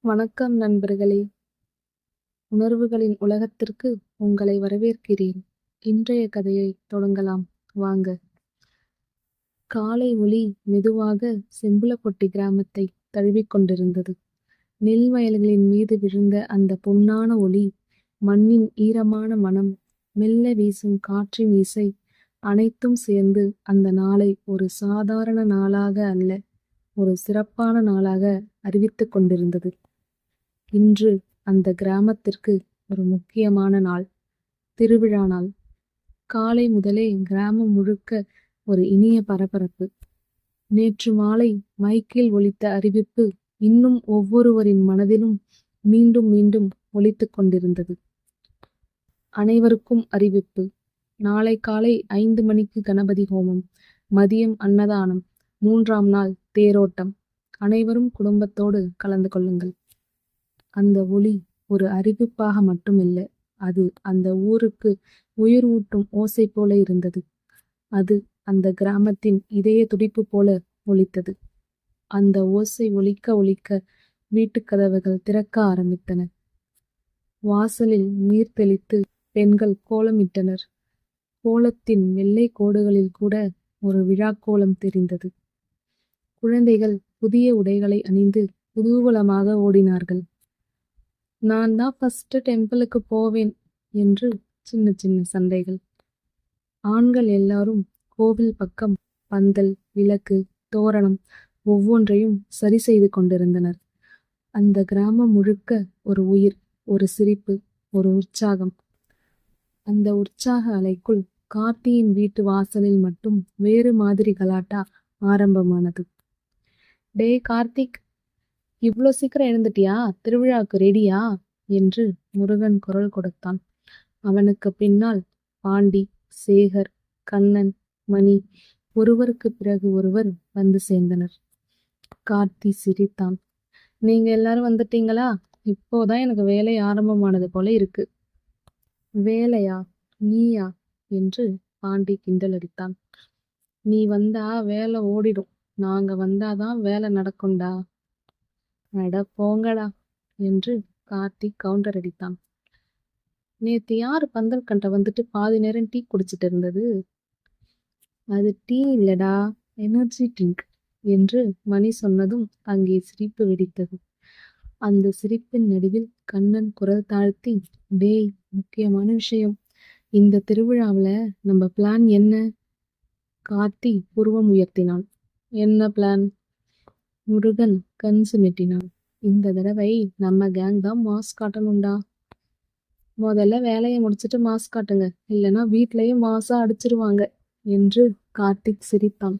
வணக்கம் நண்பர்களே! உணர்வுகளின் உலகத்திற்கு உங்களை வரவேற்கிறேன். இன்றைய கதையை தொடங்கலாம் வாங்க. காலை ஒளி மெதுவாக செம்புலப்பொட்டி கிராமத்தை தழுவிக் கொண்டிருந்தது. நெல் வயல்களின் மீது விழுந்த அந்த பொன்னான ஒளி, மண்ணின் ஈரமான மனம், மெல்ல வீசும் காற்றின் இசை அனைத்தும் சேர்ந்து அந்த நாளை ஒரு சாதாரண நாளாக அல்ல, ஒரு சிறப்பான நாளாக அறிவித்துக் கொண்டிருந்தது. இன்று அந்த கிராமத்திற்கு ஒரு முக்கியமான நாள், திருவிழா நாள். காலை முதலே கிராமம் முழுக்க ஒரு இனிய பரபரப்பு. நேற்று மாலை மைக்கில் ஒலித்த அறிவிப்பு இன்னும் ஒவ்வொருவரின் மனதிலும் மீண்டும் மீண்டும் ஒலித்துக் கொண்டிருந்தது. அனைவருக்கும் அறிவிப்பு. நாளை காலை 5 மணிக்கு கணபதி ஹோமம், மதியம் அன்னதானம், 3ஆம் நாள் தேரோட்டம். அனைவரும் குடும்பத்தோடு கலந்து கொள்ளுங்கள். அந்த ஒலி ஒரு அறிவிப்பாக மட்டுமில்ல, அது அந்த ஊருக்கு உயிர் ஊட்டும் ஓசை போல இருந்தது. அது அந்த கிராமத்தின் இதய துடிப்பு போல ஒலித்தது. அந்த ஓசை ஒலிக்க ஒலிக்க வீட்டுக்கதவுகள் திறக்க ஆரம்பித்தன. வாசலில் நீர் தெளித்து பெண்கள் கோலமிட்டனர். கோலத்தின் வெள்ளை கோடுகளில் கூட ஒரு விழாக்கோலம் தெரிந்தது. குழந்தைகள் புதிய உடைகளை அணிந்து குதூகலமாக ஓடினார்கள். நான் தான் ஃபர்ஸ்ட் டெம்பிளுக்கு போவேன் என்று சின்ன சின்ன சண்டைகள். ஆண்கள் எல்லாரும் கோவில் பக்கம் பந்தல், விளக்கு, தோரணம் ஒவ்வொன்றையும் சரி செய்து கொண்டிருந்தனர். அந்த கிராமம் முழுக்க ஒரு உயிர், ஒரு சிரிப்பு, ஒரு உற்சாகம். அந்த உற்சாக அலைக்குள் கார்த்தியின் வீட்டு வாசலில் மட்டும் வேறு மாதிரி கலாட்டா ஆரம்பமானது. டே கார்த்திக், இவ்ளோ சீக்கிரம் எழுந்துட்டியா? திருவிழாவுக்கு ரெடியா? என்று முருகன் குரல் கொடுத்தான். அவனுக்கு பின்னால் பாண்டி, சேகர், கண்ணன், மணி ஒருவருக்கு பிறகு ஒருவர் வந்து சேர்ந்தனர். கார்த்தி சிரித்தான். நீங்க எல்லாரும் வந்துட்டீங்களா? இப்போதான் எனக்கு வேலை ஆரம்பமானது போல இருக்கு. வேலையா? நீயா? என்று பாண்டி கிண்டல் அடித்தான். நீ வந்தா வேலை ஓடிடும், நாங்க வந்தாதான் வேலை நடக்கும்டா. அட போங்கடா என்று கார்த்திக் கவுண்டர் அடித்தான். நேத்து யாரு பந்தல் கண்ட வந்துட்டு பாதி நேரம் டீ குடிச்சிட்டு இருந்தது? அது டீ இல்லடா, எனர்ஜி ட்ரிங்க் என்று மணி சொன்னதும் அங்கே சிரிப்பு வெடித்தது. அந்த சிரிப்பின் நடுவில் கண்ணன் குரல் தாழ்த்தி, டேய், முக்கியமான விஷயம். இந்த திருவிழாவுல நம்ம பிளான் என்ன? கார்த்தி புருவம் உயர்த்தினான். என்ன பிளான்? முருகன் கண் சிமிட்டினான். இந்த தடவை நம்ம கேங் தான் மாஸ் காட்டணும்டா. முதல்ல வேலையை முடிச்சிட்டு மாஸ் காட்டுங்க, இல்லைன்னா வீட்லயே மாசா அடிச்சிருவாங்க என்று கார்த்திக் சிரித்தான்.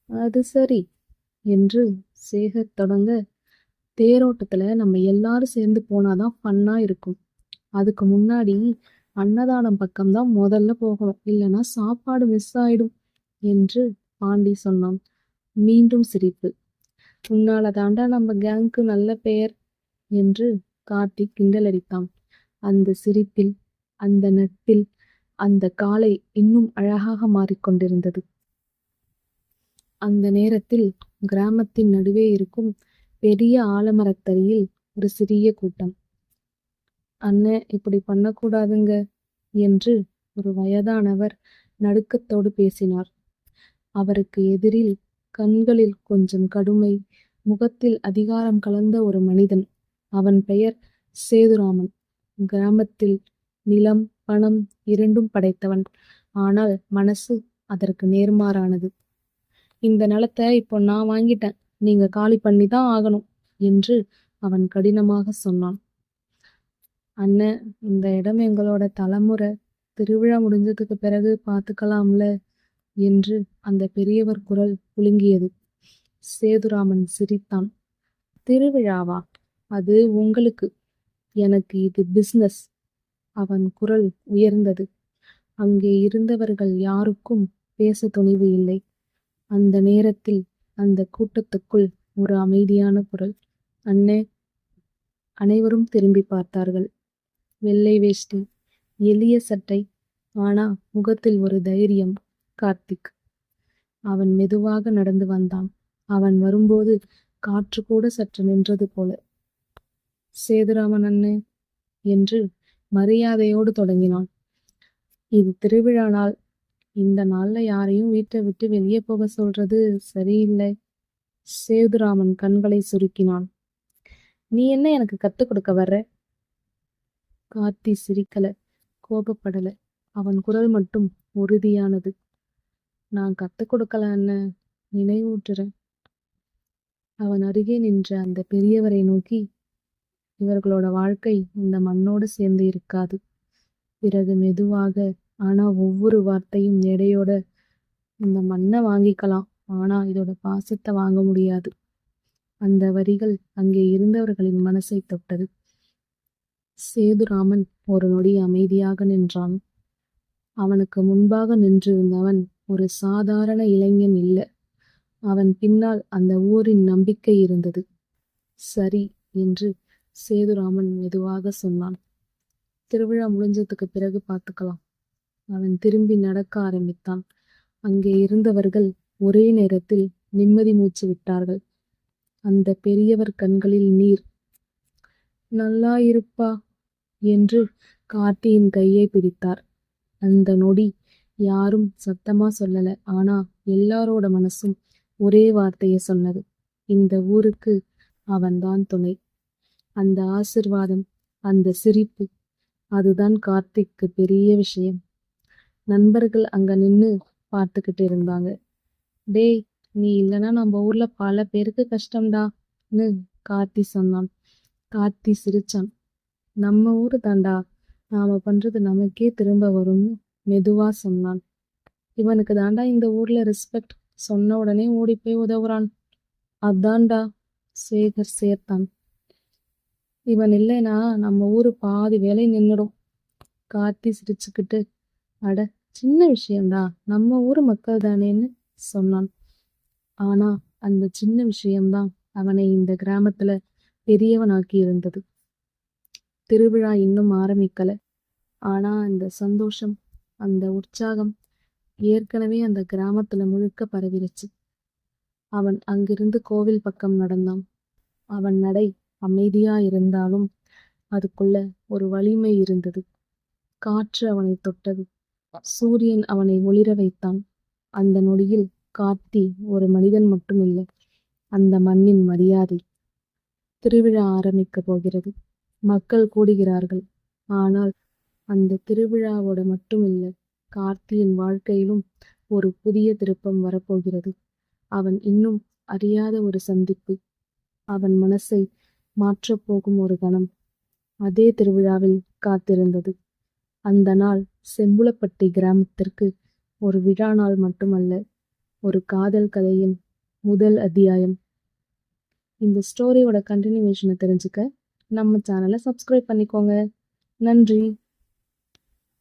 அது சரி என்று சேகர் தொடங்க, தேரோட்டத்துல நம்ம எல்லாரும் சேர்ந்து போனாதான் ஃபன்னா இருக்கும். அதுக்கு முன்னாடி அன்னதானம் பக்கம்தான் முதல்ல போகணும், இல்லைன்னா சாப்பாடு மிஸ் ஆயிடும் என்று பாண்டி சொன்னான். மீண்டும் சிரிப்பு. உன்னால தாண்டா நம்ம கேங்க்கு நல்ல பெயர் என்று கார்த்திக் கிண்டலடித்தான். அந்த சிரிப்பில், அந்த நட்பில் அந்த காலை இன்னும் அழகாக மாறிக்கொண்டிருந்தது. அந்த நேரத்தில் கிராமத்தின் நடுவே இருக்கும் பெரிய ஆலமரத்தடியில் ஒரு சிறிய கூட்டம். அண்ணன், இப்படி பண்ணக்கூடாதுங்க என்று ஒரு வயதானவர் நடுக்கத்தோடு பேசினார். அவருக்கு எதிரில் கண்களில் கொஞ்சம் கடுமை, முகத்தில் அதிகாரம் கலந்த ஒரு மனிதன். அவன் பெயர் சேதுராமன். கிராமத்தில் நிலம், பணம் இரண்டும் படைத்தவன். ஆனால் மனசு அதற்கு நேர்மாறானது. இந்த நிலத்தை இப்போ நான் வாங்கிட்டேன், நீங்க காலி பண்ணிதான் ஆகணும் என்று அவன் கடினமாக சொன்னான். அண்ணன், இந்த இடம் எங்களோட தலைமுறை, திருவிழா முடிஞ்சதுக்கு பிறகு பார்த்துக்கலாம்ல என்று அந்த பெரியவர் குரல் குலுங்கியது. சேதுராமன் சிரித்தான். திருவிழாவா? அது உங்களுக்கு, எனக்கு இது பிசினஸ். அவன் குரல் உயர்ந்தது. அங்கே இருந்தவர்கள் யாருக்கும் பேச துணிவு இல்லை. அந்த நேரத்தில் அந்த கூட்டத்துக்குள் ஒரு அமைதியான குரல், அண்ணே. அனைவரும் திரும்பி பார்த்தார்கள். வெள்ளை வேஷ்டி, எளிய சட்டை, ஆனா முகத்தில் ஒரு தைரியம். கார்த்திக். அவன் மெதுவாக நடந்து வந்தான். அவன் வரும்போது காற்று கூட சற்று நின்றது போல. சேதுராமன் அண்ணே என்று மரியாதையோடு தொடங்கினான். இது திருவிழா நாள். இந்த நாள்ல யாரையும் வீட்டை விட்டு வெளியே போக சொல்றது சரியில்லை. சேதுராமன் கண்களை சுருக்கினான். நீ என்ன எனக்கு கத்துக் கொடுக்க வர்ற? கார்த்தி சிரிக்கல, கோபப்படல. அவன் குரல் மட்டும் உறுதியானது. நான் கத்துக் கொடுக்கல அண்ணன், நினைவூட்டுறேன். அவன் அருகே நின்ற அந்த பெரியவரை நோக்கி, இவர்களோட வாழ்க்கை இந்த மண்ணோடு சேர்ந்து இருக்காது. பிறகு மெதுவாக, ஆனா ஒவ்வொரு வார்த்தையும் எடையோட, இந்த மண்ணை வாங்கிக்கலாம், ஆனா இதோட பாசத்தை வாங்க முடியாது. அந்த வரிகள் அங்கே இருந்தவர்களின் மனசை தொட்டது. சேதுராமன் ஒரு நொடி அமைதியாக நின்றான். அவனுக்கு முன்பாக நின்றிருந்தவன் ஒரு சாதாரண இளைஞன் இல்ல. அவன் பின்னால் அந்த ஊரின் நம்பிக்கை இருந்தது. சரி என்று சேதுராமன் மெதுவாக சொன்னான். திருவிழா முடிஞ்சதுக்கு பிறகு பார்த்துக்கலாம். அவன் திரும்பி நடக்க ஆரம்பித்தான். அங்கே இருந்தவர்கள் ஒரே நேரத்தில் நிம்மதி மூச்சு விட்டார்கள். அந்த பெரியவர் கண்களில் நீர். நல்லா இருப்பா என்று கார்த்தியின் கையை பிடித்தார். அந்த நொடி யாரும் சத்தமா சொல்லல, ஆனா எல்லாரோட மனசும் ஒரே வார்த்தையை சொன்னது. இந்த ஊருக்கு அவன்தான் துணை. அந்த ஆசிர்வாதம், அந்த சிரிப்பு, அதுதான் கார்த்திக்கு பெரிய விஷயம். நண்பர்கள் அங்க நின்னு பார்த்துக்கிட்டு இருந்தாங்க. டேய், நீ இல்லைன்னா நம்ம ஊர்ல பல பேருக்கு கஷ்டம்டான்னு கார்த்தி சொன்னான். கார்த்தி சிரிச்சான். நம்ம ஊரு தாண்டா, நாம பண்றது நமக்கே திரும்ப வரும்னு மெதுவா சொன்னான். இவனுக்கு தாண்டா இந்த ஊர்ல ரெஸ்பெக்ட், சொன்ன உடனே ஓடி போய் உதவுறான். அதான்டா, சேகர் சேர்த்தான். இவன் இல்லைனா நம்ம ஊரு பாதி வேலை நின்னுடும். கார்த்தி சிரிச்சுக்கிட்டு, அட சின்ன விஷயம்டா, நம்ம ஊரு மக்கள் தானேன்னு சொன்னான். ஆனா அந்த சின்ன விஷயம்தான் அவனை இந்த கிராமத்துல பெரியவனாக்கி இருந்தது. திருவிழா இன்னும் ஆரம்பிக்கல. ஆனா அந்த சந்தோஷம், அந்த உற்சாகம் ஏற்கனவே அந்த கிராமத்துல முழுக்க பரவிருச்சு. அவன் அங்கிருந்து கோவில் பக்கம் நடந்தான். அவன் நடை அமைதியா இருந்தாலும் அதுக்குள்ள ஒரு வலிமை இருந்தது. காற்று அவனை தொட்டது. சூரியன் அவனை ஒளிர வைத்தான். அந்த நொடியில் கார்த்தி ஒரு மனிதன் மட்டும் இல்லை, அந்த மண்ணின் மரியாதை. திருவிழா ஆரம்பிக்க போகிறது. மக்கள் கூடுகிறார்கள். ஆனால் அந்த திருவிழாவோட மட்டும் இல்லை, கார்த்தியின் வாழ்க்கையிலும் ஒரு புதிய திருப்பம் வரப்போகிறது. அவன் இன்னும் அறியாத ஒரு சந்திப்பு, அவன் மனசை மாற்றப்போகும் ஒரு கணம் அதே திருவிழாவில் காத்திருந்தது. அந்த நாள் செம்புலப்பட்டி கிராமத்திற்கு ஒரு விழா நாள் மட்டுமல்ல, ஒரு காதல் கதையின் முதல் அத்தியாயம். இந்த ஸ்டோரியோட கண்டினியூவேஷனை தெரிஞ்சுக்க நம்ம சேனலை சப்ஸ்கிரைப் பண்ணிக்கோங்க. நன்றி.